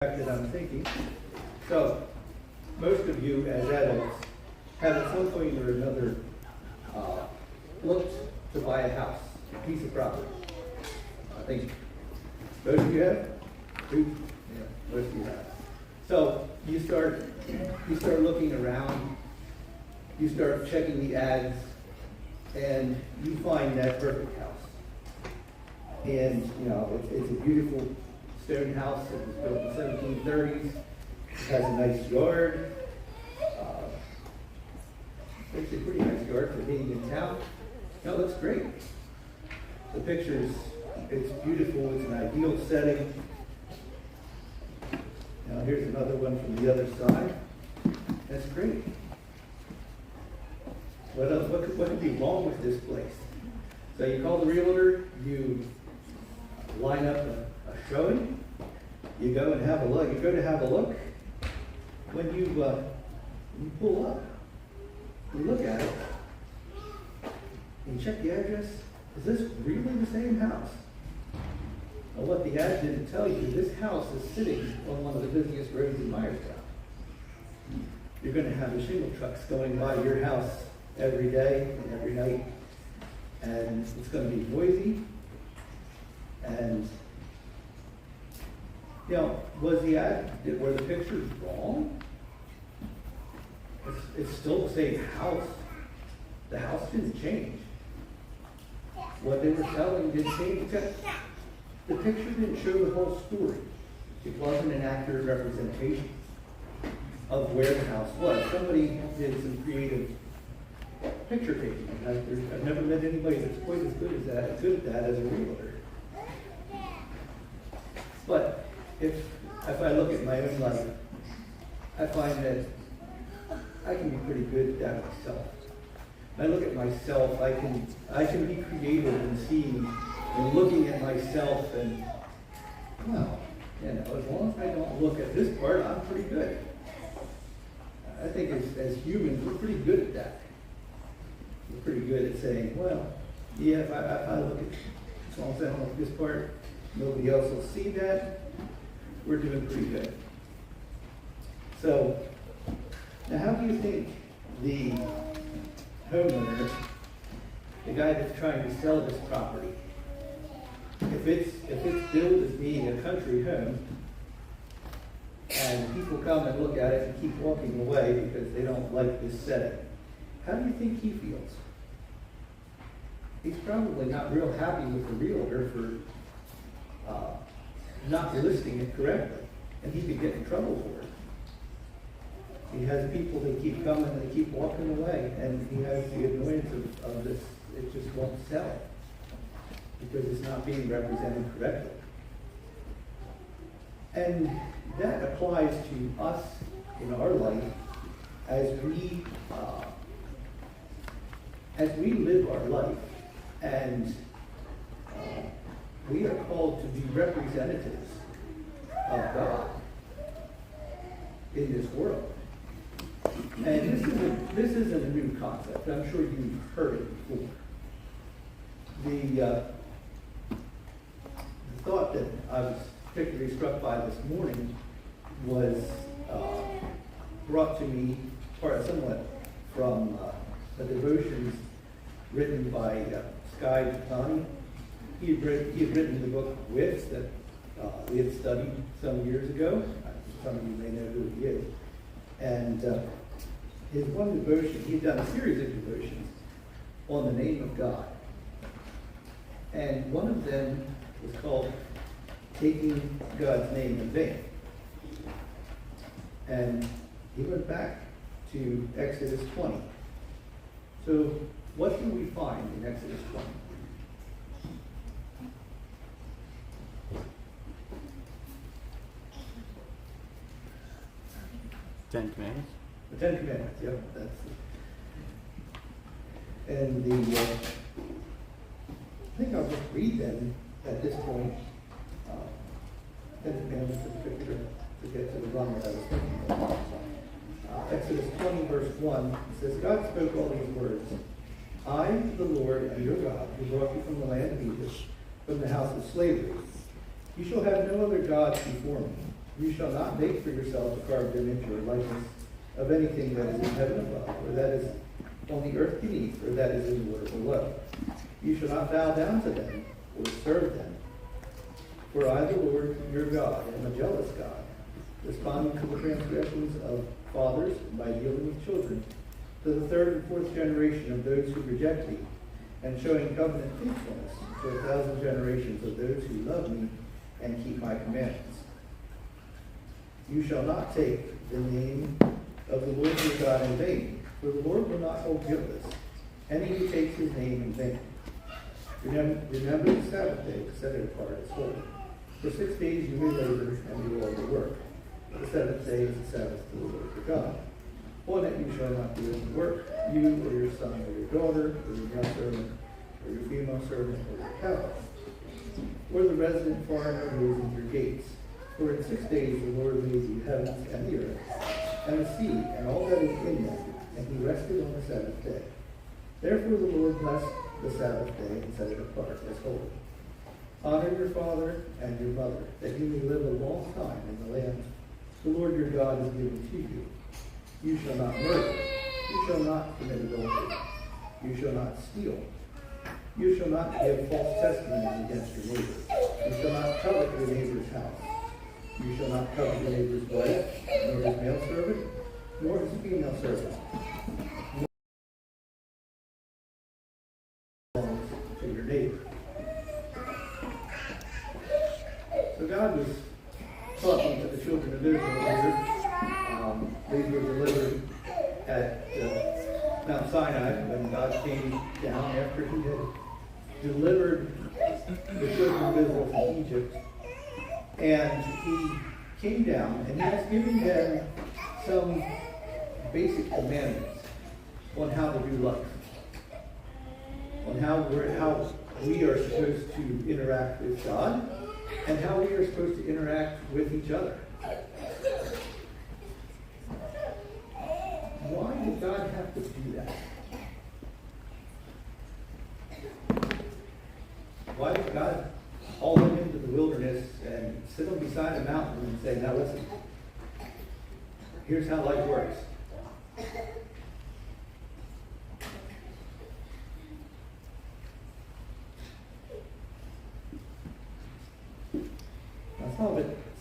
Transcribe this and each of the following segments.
That I'm thinking. So, most of you as adults have at some point or another looked to buy a house, a piece of property. I think most of you have? Two? Yeah, most of you have. So you start looking around, you start checking the ads, and you find that perfect house. And it's a beautiful stone house that was built in the 1730s. It has a nice yard. It's a pretty nice yard for being in town. It looks great. The pictures, it's beautiful. It's an ideal setting. Now here's another one from the other side. That's great. What else? What could be wrong with this place? So you call the realtor, you line up a showing, you go and have a look. You go to have a look. When you pull up, you look at it, and you check the address. Is this really the same house? Well, what the ad didn't tell you, this house is sitting on one of the busiest roads in Myerstown. You're going to have the shingle trucks going by your house every day and every night, and it's going to be noisy. And was the ad, were the pictures wrong? It's still the same house. The house didn't change. What they were selling didn't change, except the picture didn't show the whole story. It wasn't an accurate representation of where the house was. Somebody did some creative picture taking. I've never met anybody that's quite as good at that as a realtor. But if I look at my own life, I find that I can be pretty good at that myself. When I look at myself, I can be creative and seeing and looking at myself and, as long as I don't look at this part, I'm pretty good. I think as humans, we're pretty good at that. We're pretty good at saying, if I look at, as long as I don't look at this part, nobody else will see that. We're doing pretty good. So, now how do you think the homeowner, the guy that's trying to sell this property, if it's billed as being a country home, and people come and look at it and keep walking away because they don't like this setting, how do you think he feels? He's probably not real happy with the realtor for not listing it correctly, and he could get in trouble for it. He has people that keep coming and they keep walking away, and he has the annoyance of this. It just won't sell because it's not being represented correctly. And that applies to us in our life as we live our life, and we are called to be representatives of God in this world. And this isn't a new concept. I'm sure you've heard it before. The thought that I was particularly struck by this morning was brought to me somewhat from the devotions written by Skye Jethani. He had written the book Wits that we had studied some years ago. Some of you may know who he is. And his one devotion, he'd done a series of devotions on the name of God. And one of them was called Taking God's Name in Vain. And he went back to Exodus 20. So what do we find in Exodus 20? Ten Commandments? The Ten Commandments, yep, that's it. And I think I'll just read them at this point. Ten Commandments in particular, to get to the one that I was thinking about. Exodus 20, verse 1, it says, God spoke all these words. I, the Lord, am your God, who brought you from the land of Egypt, from the house of slavery. You shall have no other gods before me. You shall not make for yourself a carved image or likeness of anything that is in heaven above, or that is on the earth beneath, or that is in the water below. You shall not bow down to them or serve them. For I, the Lord your God, am a jealous God, responding to the transgressions of fathers by dealing with children, to the third and fourth generation of those who reject me, and showing covenant faithfulness to 1,000 generations of those who love me and keep my commandments. You shall not take the name of the Lord your God in vain, for the Lord will not hold guiltless any who takes his name in vain. Remember the Sabbath day to set it apart as holy. For 6 days you may labor and do all the work. The seventh day is the Sabbath to the Lord your God. On it you shall not do any work, you or your son or your daughter, or your male servant, or your female servant, or your cow, or the resident foreigner who is in your gates. For in 6 days the Lord made the heavens and the earth, and the sea, and all that is in them, and he rested on the seventh day. Therefore the Lord blessed the Sabbath day and set it apart as holy. Honor your father and your mother, that you may live a long time in the land the Lord your God is giving to you. You shall not murder. You shall not commit adultery. You shall not steal. You shall not give false testimony against your neighbor. You shall not covet your neighbor's house. You shall not covet your neighbor's wife, nor his male servant, nor his female servant, nor to your neighbor. So God was talking to the children of Israel here. These were delivered at Mount Sinai when God came down after he had delivered the children of Israel from Egypt. And he came down and he was giving them some basic commandments on how to do life, on how we are supposed to interact with God and how we are supposed to interact with each other. Why did God have to do that? Why did God haul them into the wilderness and sit them beside a mountain and say, now listen, here's how life works. Now,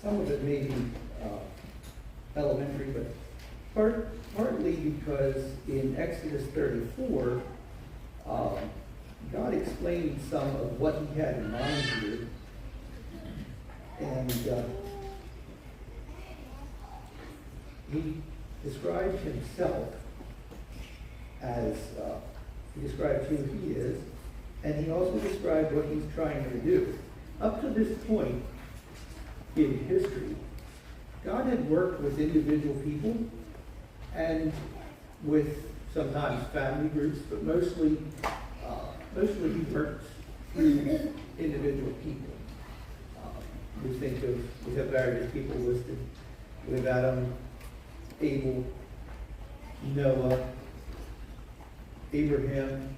some of it may be elementary, but partly because in Exodus 34, God explained some of what he had in mind here. And he described himself as, he described who he is, and he also described what he's trying to do. Up to this point in history, God had worked with individual people and with sometimes family groups, but mostly he worked through individual people. We have various people listed. We have Adam, Abel, Noah, Abraham,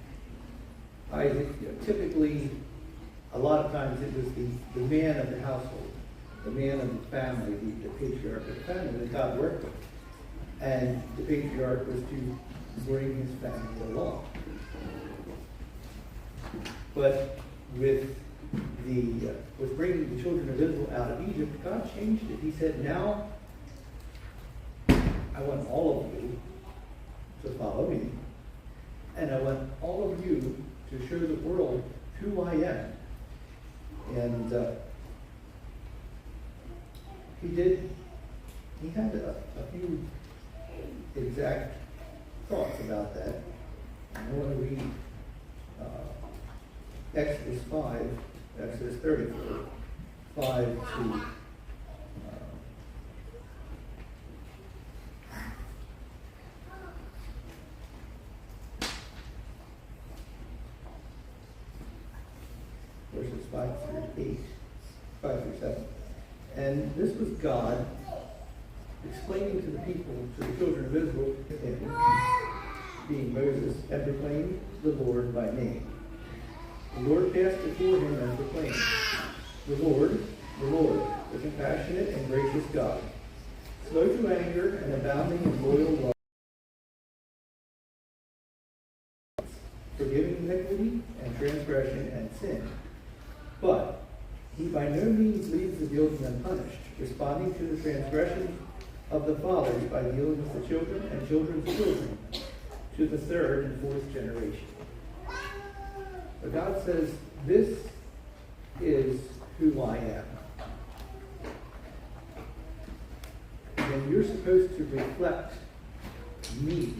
Isaac. Typically, a lot of times it was the man of the household, the man of the family, the patriarch of the family that God worked with. And the patriarch was to bring his family along. But with bringing the children of Israel out of Egypt, God changed it. He said, now I want all of you to follow me. And I want all of you to show the world who I am. And he had a few exact thoughts about that. I want to read Exodus 34, 5 to verses 5 through 8, 5 through 7. And this was God explaining to the people, to the children of Israel, him, being Moses, and proclaimed the Lord by name. The Lord passed before him and proclaimed, the Lord, the compassionate and gracious God, slow to anger and abounding in loyal love, forgiving iniquity and transgression and sin. But he by no means leaves the guilty unpunished, responding to the transgression of the fathers by dealing with the children and children's children to the third and fourth generation. But God says, this is who I am. And you're supposed to reflect me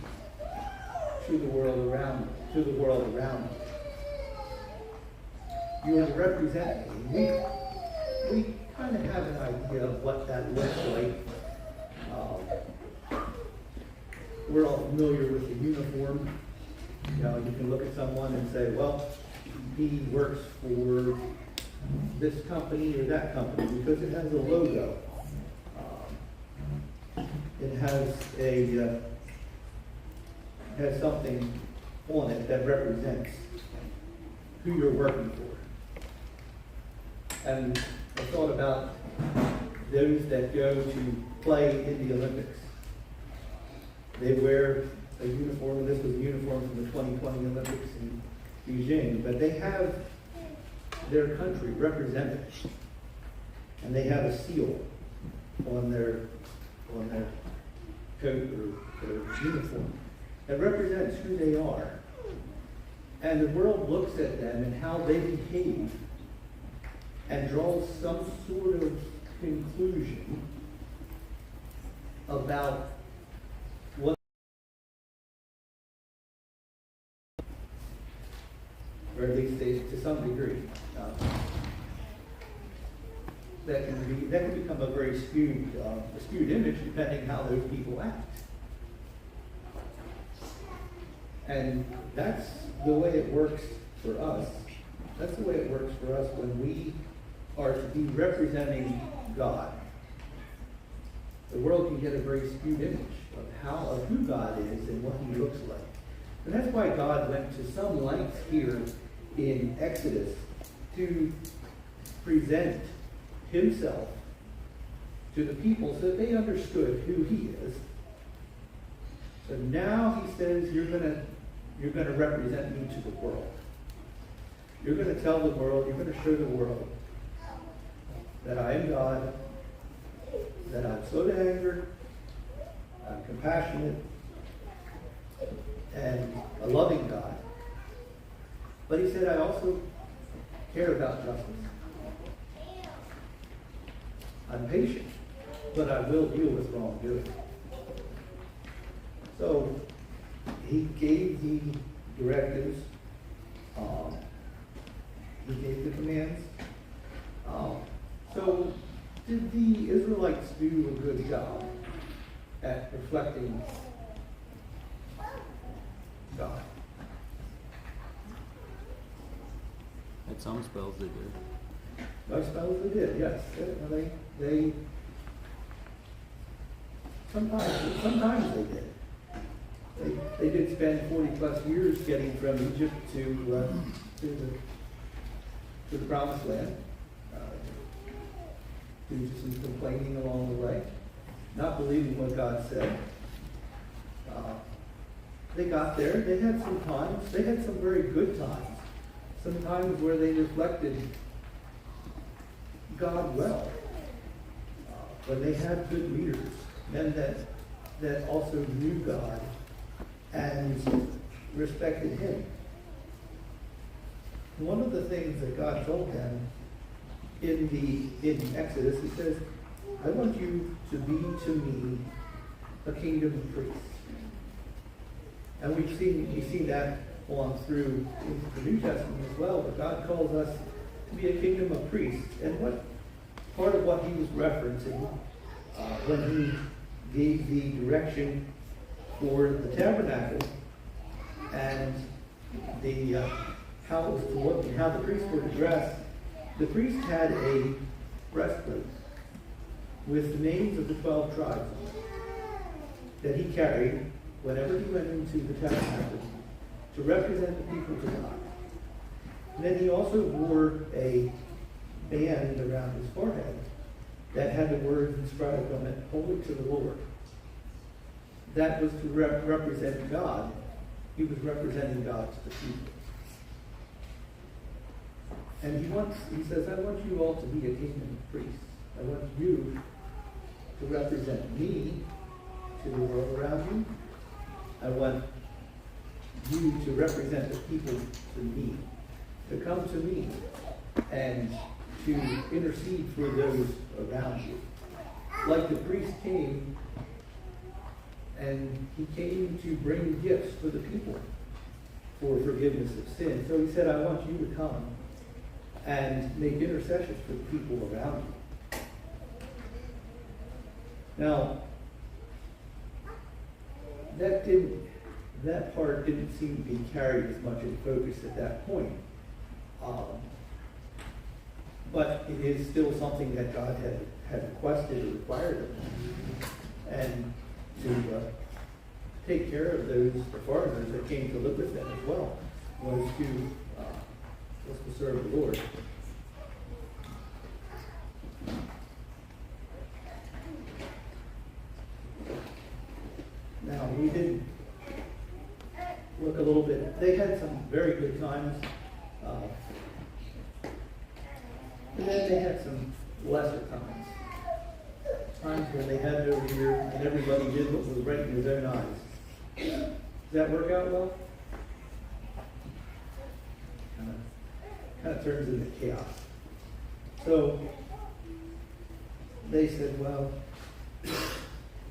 to the world around you. You are to represent me. We kind of have an idea of what that looks like. We're all familiar with the uniform. You know, you can look at someone and say, well, he works for this company or that company because it has a logo. It has something on it that represents who you're working for. And I thought about those that go to play in the Olympics. They wear a uniform. This was a uniform from the 2020 Olympics in Beijing, but they have their country represented, and they have a seal on their coat or their uniform that represents who they are. And the world looks at them and how they behave and draws some sort of conclusion about what, or at least to some degree, that can become a very skewed image depending how those people act. And that's the way it works for us. That's the way it works for us when we are to be representing God. The world can get a very skewed image of who God is and what he looks like. And that's why God went to some lengths here in Exodus to present himself to the people so that they understood who he is. So now he says, you're going to represent me to the world. You're going to tell the world, you're going to show the world that I am God, that I'm slow to anger, I'm compassionate, and a loving God. But he said, I also care about justice. I'm patient, but I will deal with wrongdoing. So he gave the directives, he gave the commands. So did the Israelites do a good job at reflecting God? At some spells they did. Most spells they did, yes. They sometimes they did. They did spend 40 plus years getting from Egypt to the promised land, due to some complaining along the way, not believing what God said. They got there. They had some times. They had some very good times. Some times where they reflected God well. When they had good leaders, men that also knew God and respected him. One of the things that God told them in Exodus, he says, I want you to be to me a kingdom of priests. And we've seen that on through the New Testament as well, but God calls us to be a kingdom of priests. And what part of what he was referencing when he gave the direction for the tabernacle and the how it was to look and how the priests were to dress, the priest had a breastplate with the names of the 12 tribes on it that he carried whenever he went into the tabernacle to represent the people to God. And then he also wore a band around his forehead that had the words inscribed on it, "Holy to the Lord." That was to represent God. He was representing God to the people. And he says, I want you all to be a kingdom of priests. I want you to represent me to the world around you. I want you to represent the people to me, to come to me and to intercede for those around you. Like the priest came, and he came to bring gifts for the people for forgiveness of sin. So he said, I want you to come and make intercessions for the people around you. Now, that part didn't seem to be carried as much in focus at that point. But it is still something that God had requested or required of them. And to take care of those foreigners that came to live with them as well was to serve the Lord. Now, we did look a little bit. They had some very good times. And then they had some lesser times. Times when they had no leader and everybody did what was right in his own eyes. Does that work out well? Kind of turns into chaos. So they said, well,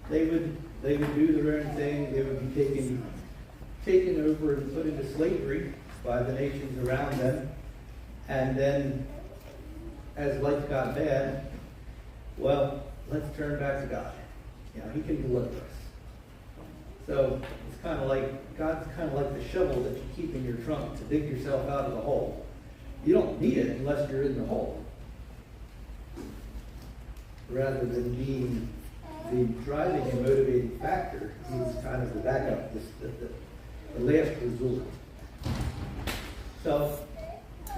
they would do their own thing. They would be taken over and put into slavery by the nations around them. And then, as life got bad, well, let's turn back to God. He can deliver us. So it's kind of like, God's kind of like the shovel that you keep in your trunk to dig yourself out of the hole. You don't need it unless you're in the hole. Rather than being the driving and motivating factor, he's kind of the backup, the last resort. So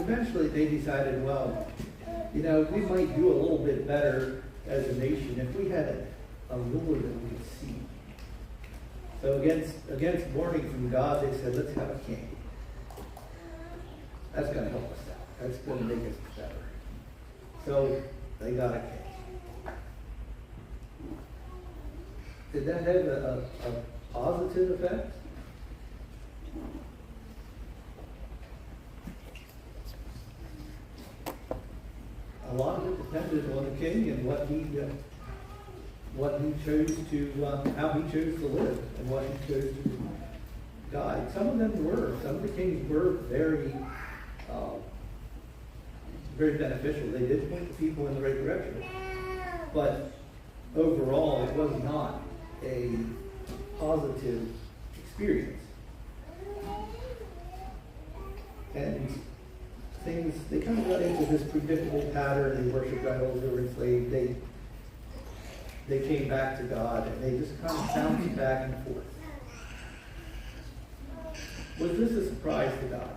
eventually they decided, well, we might do a little bit better as a nation if we had a ruler that we could see. So against warning from God, they said, let's have a king. That's going to help us out. That's going to make us better. So they got a king. Did that have a positive effect? A lot of it depended on the king and what he chose to, how he chose to live and what he chose to guide. Some of the kings were very beneficial. They did point the people in the right direction. But overall, it was not a positive experience. And they kind of got into this predictable pattern. They worshiped idols, they were enslaved. They came back to God, and they just kind of bounced back and forth. Was this a surprise to God?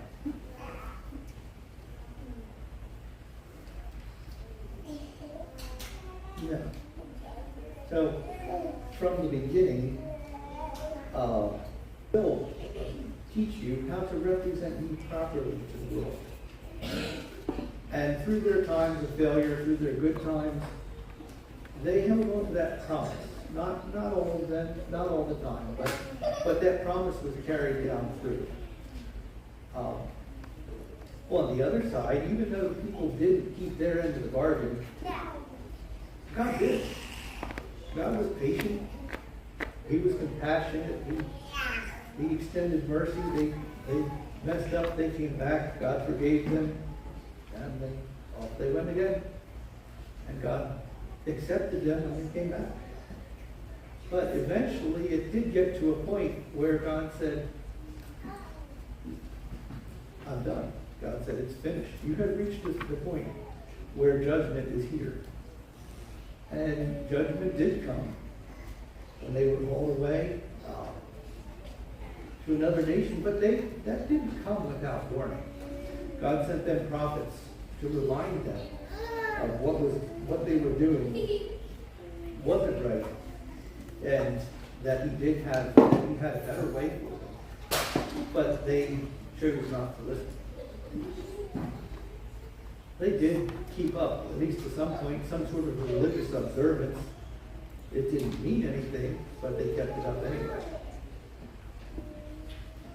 No. So, from the beginning, Bill teach you how to represent me properly to the world. And through their times of failure, through their good times, they held on to that promise. Not all of them, not all the time, but that promise was carried down through. On the other side, even though people didn't keep their end of the bargain, God did. God was patient. He was compassionate. He extended mercy. They messed up. They came back. God forgave them. And off they went again. And God accepted them and they came back. But eventually it did get to a point where God said, I'm done. God said, it's finished. You have reached the point where judgment is here. And judgment did come when they were hauled away to another nation. But that didn't come without warning. God sent them prophets to remind them of what they were doing wasn't right, and that he had a better way for them, but they chose not to listen. They did keep up, at least to some point, some sort of religious observance. It didn't mean anything, but they kept it up anyway.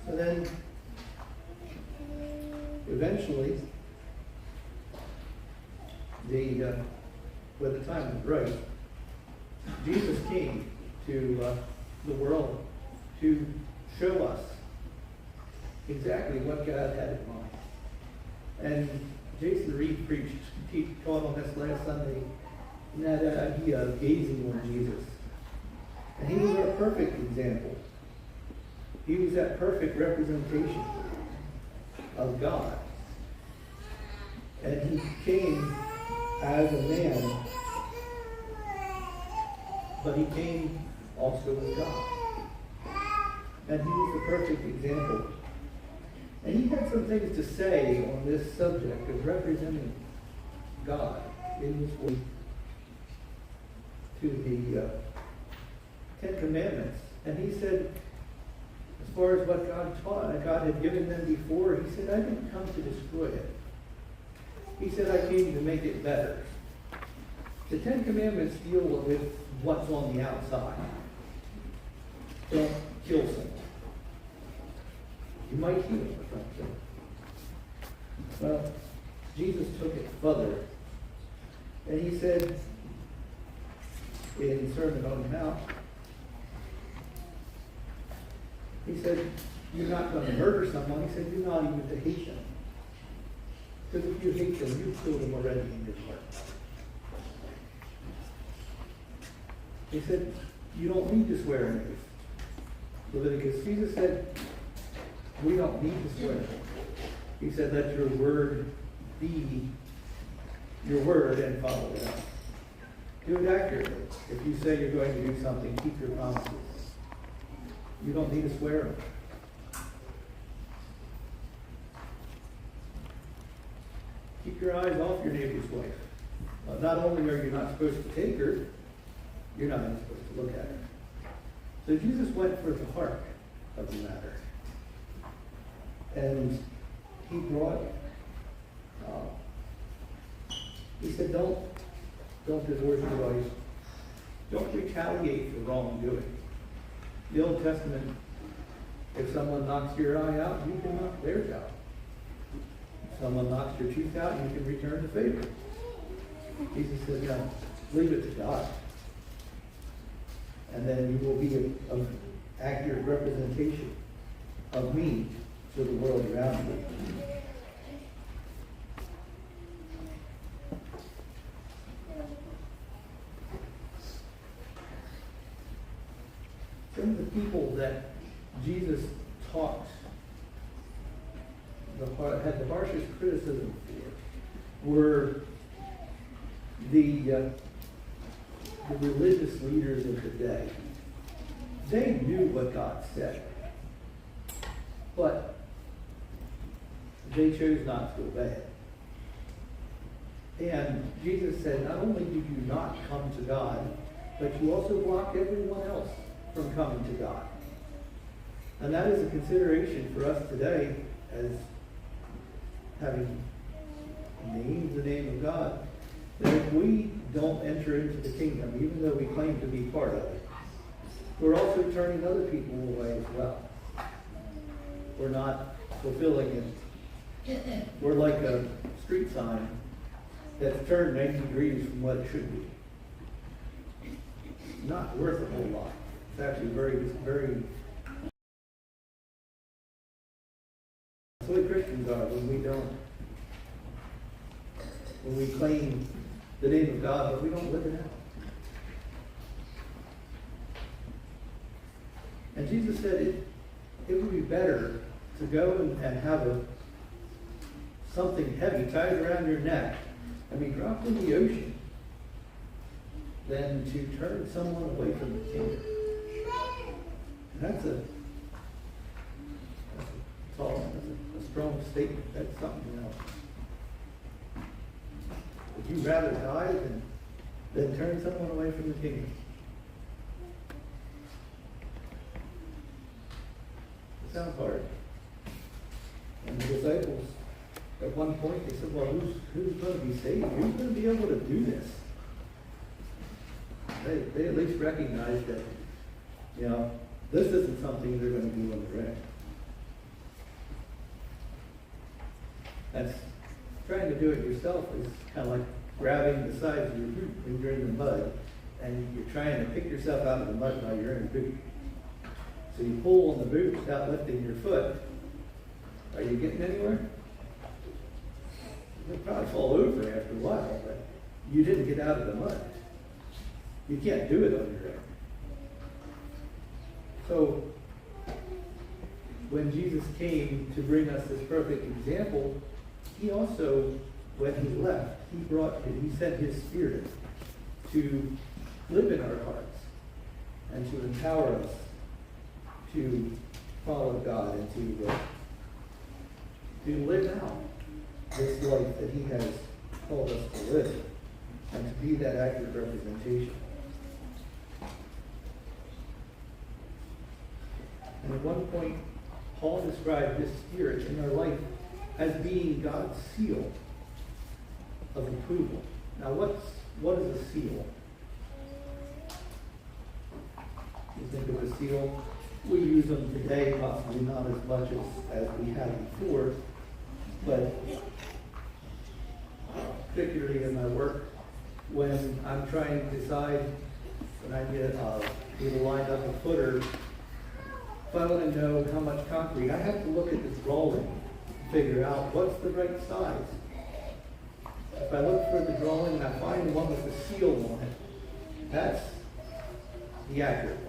So then, eventually, when the time was right, Jesus came to the world to show us exactly what God had in mind. And Jason Reed taught on this last Sunday, and that idea of gazing on Jesus. And he was our perfect example. He was that perfect representation of God. And he came as a man, but he came also as God. And he was the perfect example. And he had some things to say on this subject of representing God in this way to the Ten Commandments. And he said, as far as what God taught, and God had given them before, he said, I didn't come to destroy it. He said, I came to make it better. The Ten Commandments deal with what's on the outside. Don't kill someone. You might heal or something. Well, Jesus took it further. And he said in Sermon on the Mount, he said, you're not going to murder someone. He said, you're not even to hate them. Because if you hate them, you've killed them already in your heart. He said, you don't need to swear an oath. Leviticus, Jesus said, we don't need to swear. He said, let your word be your word and follow it up. Do it accurately. If you say you're going to do something, keep your promises. You don't need to swear them. Keep your eyes off your neighbor's wife. Not only are you not supposed to take her, you're not even supposed to look at her. So Jesus went for the heart of the matter. And he brought, he said, don't divorce your wife. Don't retaliate for wrongdoing. The Old Testament, if someone knocks your eye out, you can knock theirs out. If someone knocks your tooth out, you can return the favor. Jesus said, no, leave it to God. And then you will be an accurate representation of me to the world around you. Some of the people that Jesus taught had the harshest criticism for were the religious leaders of the day. They knew what God said, but they chose not to obey it. And Jesus said, not only did you not come to God, but you also block everyone else from coming to God. And that is a consideration for us today as having named the name of God, that if we don't enter into the kingdom, even though we claim to be part of it, we're also turning other people away as well. We're not fulfilling it. We're like a street sign that's turned 90 degrees from what it should be. Not worth a whole lot. It's actually very. That's the way Christians are when we claim the name of God, but we don't live it out. And Jesus said it would be better to go and have something heavy tied around your neck and be dropped in the ocean than to turn someone away from the kingdom. And that's a strong statement. That's something else. you'd rather die than turn someone away from the kingdom. It sounds hard. And the disciples, at one point, they said, well, who's going to be saved? Who's going to be able to do this? They at least recognize that, this isn't something they're going to do on their own. That's trying to do it yourself is kind of like grabbing the sides of your boot when you're in the mud, and you're trying to pick yourself out of the mud while you're in the boot. So you pull on the boot without lifting your foot. Are you getting anywhere? You'll probably fall over after a while, but you didn't get out of the mud. You can't do it on your own. So, when Jesus came to bring us this perfect example, he also, when he left, he sent his Spirit to live in our hearts and to empower us to follow God and to live out this life that he has called us to live and to be that accurate representation. And at one point, Paul described this Spirit in our life as being God's seal of approval. Now, what is a seal? You think of a seal? We use them today, possibly not as much as we had before, but particularly in my work, when I'm trying to decide, when I need to line up a footer, if I want to know how much concrete, I have to look at this drawing and figure out what's the right size. If I look for the drawing and I find the one with the seal on it, that's the accurate one.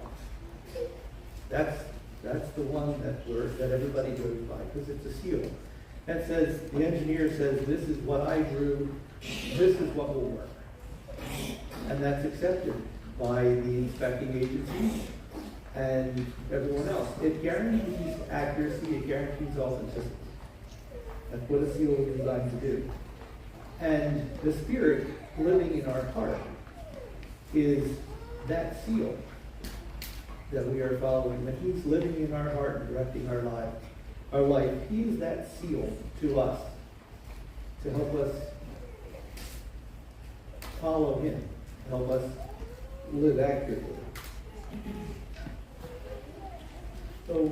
That's the one that everybody goes by, because it's a seal. That says, the engineer says, this is what I drew, this is what will work. And that's accepted by the inspecting agency and everyone else. It guarantees accuracy, it guarantees authenticity. That's what a seal is designed to do. And the Spirit living in our heart is that seal that we are following. When he's living in our heart and directing our life, he is that seal to us to help us follow him, help us live accurately. So,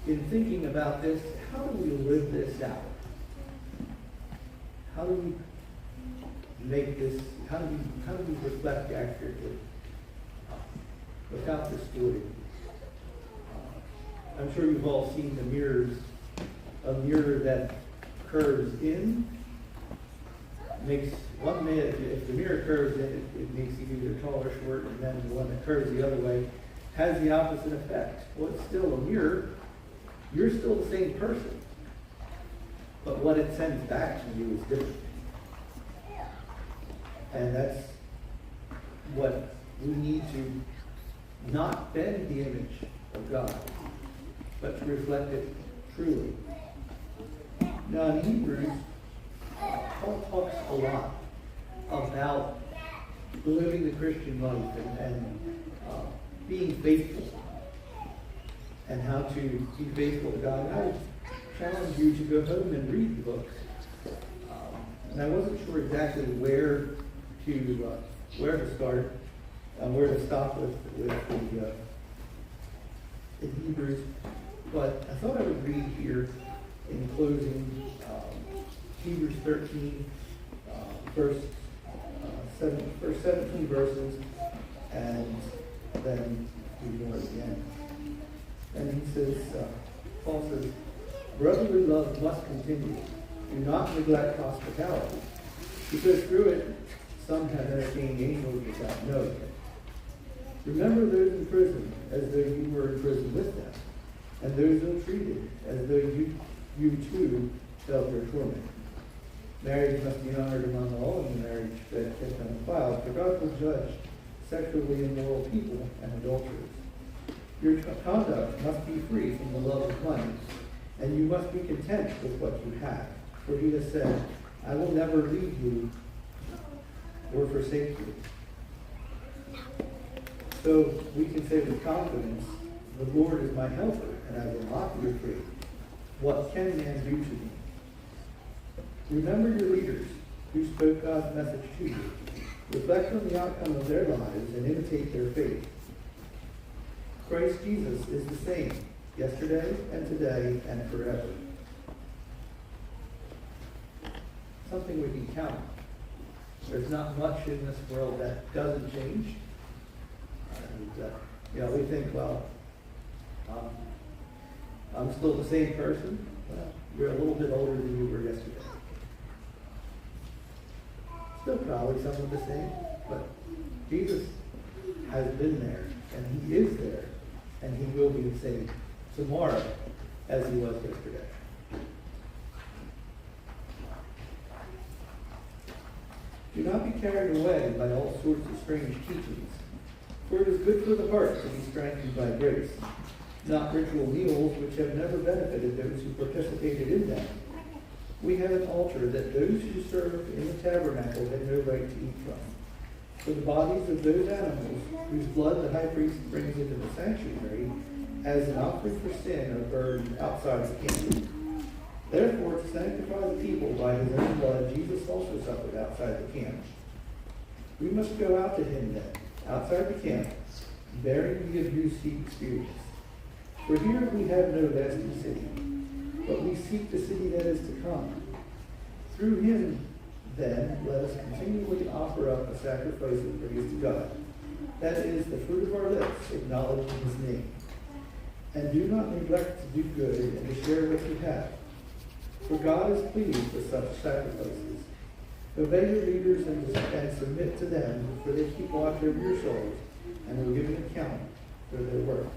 in thinking about this, how do we live this out? How do we make this, how do we reflect accurately without distorting? I'm sure you've all seen the mirrors. A mirror that curves in makes one man, if the mirror curves in, it makes you either tall or short, and then the one that curves the other way has the opposite effect. Well, it's still a mirror. You're still the same person. But what it sends back to you is different. And that's what we need to not bend the image of God, but to reflect it truly. Now in Hebrews, Paul talks a lot about living the Christian life and being faithful and how to be faithful to God. And I challenge you to go home and read the books. And I wasn't sure exactly where to start, where to stop with the in Hebrews, but I thought I would read here in closing Hebrews 13, first 17 verses, and then we go at the end. And he says, Paul says, brotherly love must continue. Do not neglect hospitality, because through it some have entertained angels without knowing it. Remember those in prison as though you were in prison with them, and those ill-treated as though you too felt their torment. Marriage must be honored among all in the marriage that has been defiled, for God will judge sexually immoral people and adulterers. Your conduct must be free from the love of money, and you must be content with what you have. For he has said, I will never leave you or forsake you. So we can say with confidence, the Lord is my helper, and I will not be afraid. What can man do to me? Remember your leaders who spoke God's message to you. Reflect on the outcome of their lives and imitate their faith. Christ Jesus is the same, yesterday and today and forever. Something we can count. There's not much in this world that doesn't change. And, we think, well, I'm still the same person. Well, you're a little bit older than you were yesterday. Still probably some of the same, but Jesus has been there, and he is there, and he will be the same tomorrow as he was yesterday. Do not be carried away by all sorts of strange teachings, for it is good for the heart to be strengthened by grace, not ritual meals which have never benefited those who participated in them. We have an altar that those who serve in the tabernacle had no right to eat from. For the bodies of those animals whose blood the high priest brings into the sanctuary as an offering for sin are burned outside the camp. Therefore, to sanctify the people by his own blood, Jesus also suffered outside the camp. We must go out to him then, outside the camp, bearing the abuse he experienced. For here we have no lasting city, but we seek the city that is to come. Through him, then, let us continually offer up a sacrifice of praise to God. That is the fruit of our lips, acknowledging his name. And do not neglect to do good and to share what you have. For God is pleased with such sacrifices. Obey your leaders and submit to them, for they keep watch over your souls and will give an account for their work.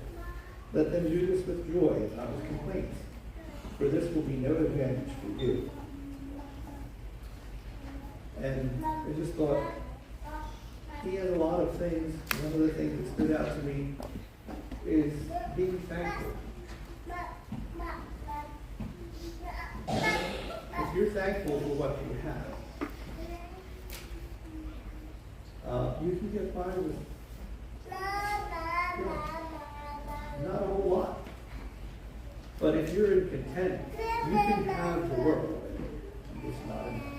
Let them do this with joy and not with complaints, for this will be no advantage for you. And I just thought, he has a lot of things. One of the things that stood out to me is being thankful. If you're thankful for what you have, you can get by with not a whole lot. But if you're in content, you can have the world. It's not enough.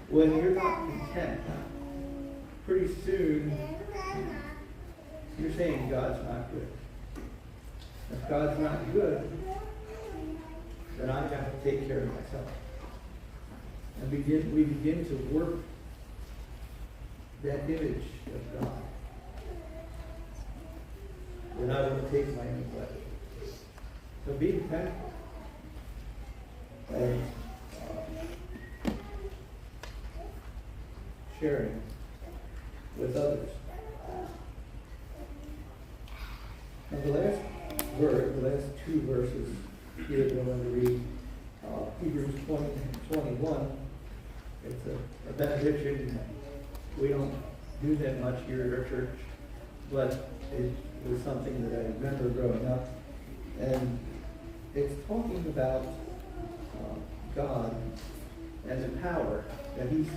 When you're not content, pretty soon you're saying God's not good. If God's not good, then I have to take care of myself. And we begin to work that image of God. Then I want to take my own way. So being thankful and sharing with others. Now the last two verses here that I'm going to read, Hebrews 20 and 21. It's a benediction. We don't do that much here at our church, but it was something that I remember growing up. And it's talking about God and the power that he's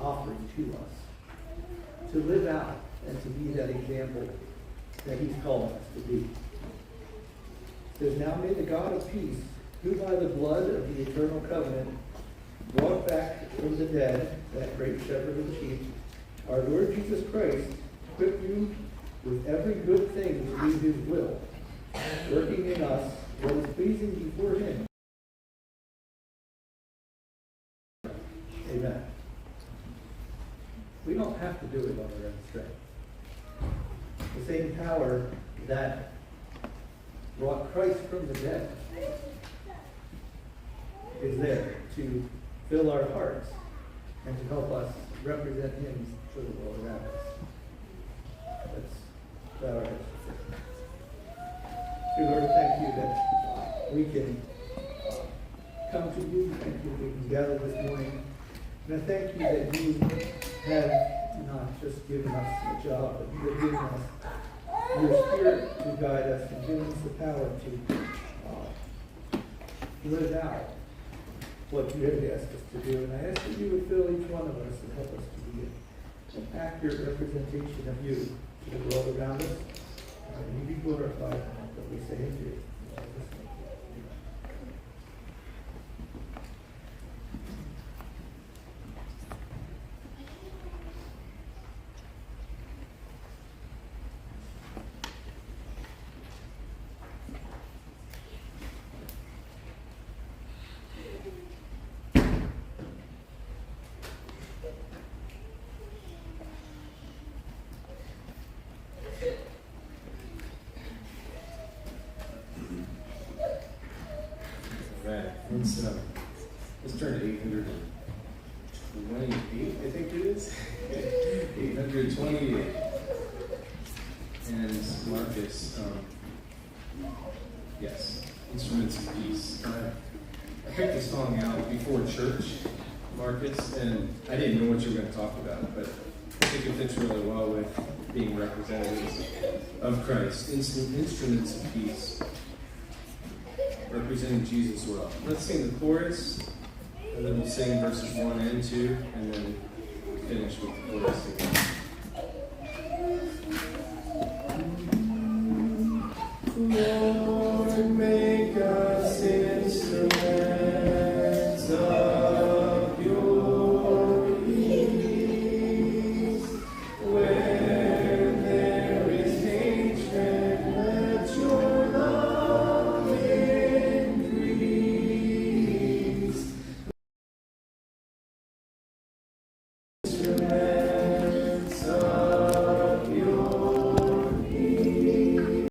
offering to us to live out and to be that example that he's calling us to be. It says, now may the God of peace, who by the blood of the eternal covenant brought back from the dead that great shepherd of the sheep, our Lord Jesus Christ, equip you with every good thing to do his will, working in us what is pleasing before him. Amen. We don't have to do it on our own strength. The same power that brought Christ from the dead is there to fill our hearts and to help us represent him to the world around us. Let's bow our heads. Dear Lord, thank you that we can come to you. Thank you that we can gather this morning. And I thank you that you have not just given us a job, but you have given us your Spirit to guide us and given us the power to live out what you have asked us to do. And I ask that you would fill each one of us and help us to be an accurate representation of you to the world around us. And you be glorified in all that we say and do. In Jesus' name. Right. Let's turn to 828, I think it is. 828. And Marcus, yes, Instruments of Peace. I picked this song out before church, Marcus, and I didn't know what you were going to talk about, but I think it fits really well with being representatives of Christ. Instruments of Peace. Representing Jesus well. Let's sing the chorus, and then we'll sing verses 1 and 2, and then finish with the chorus again. Yeah.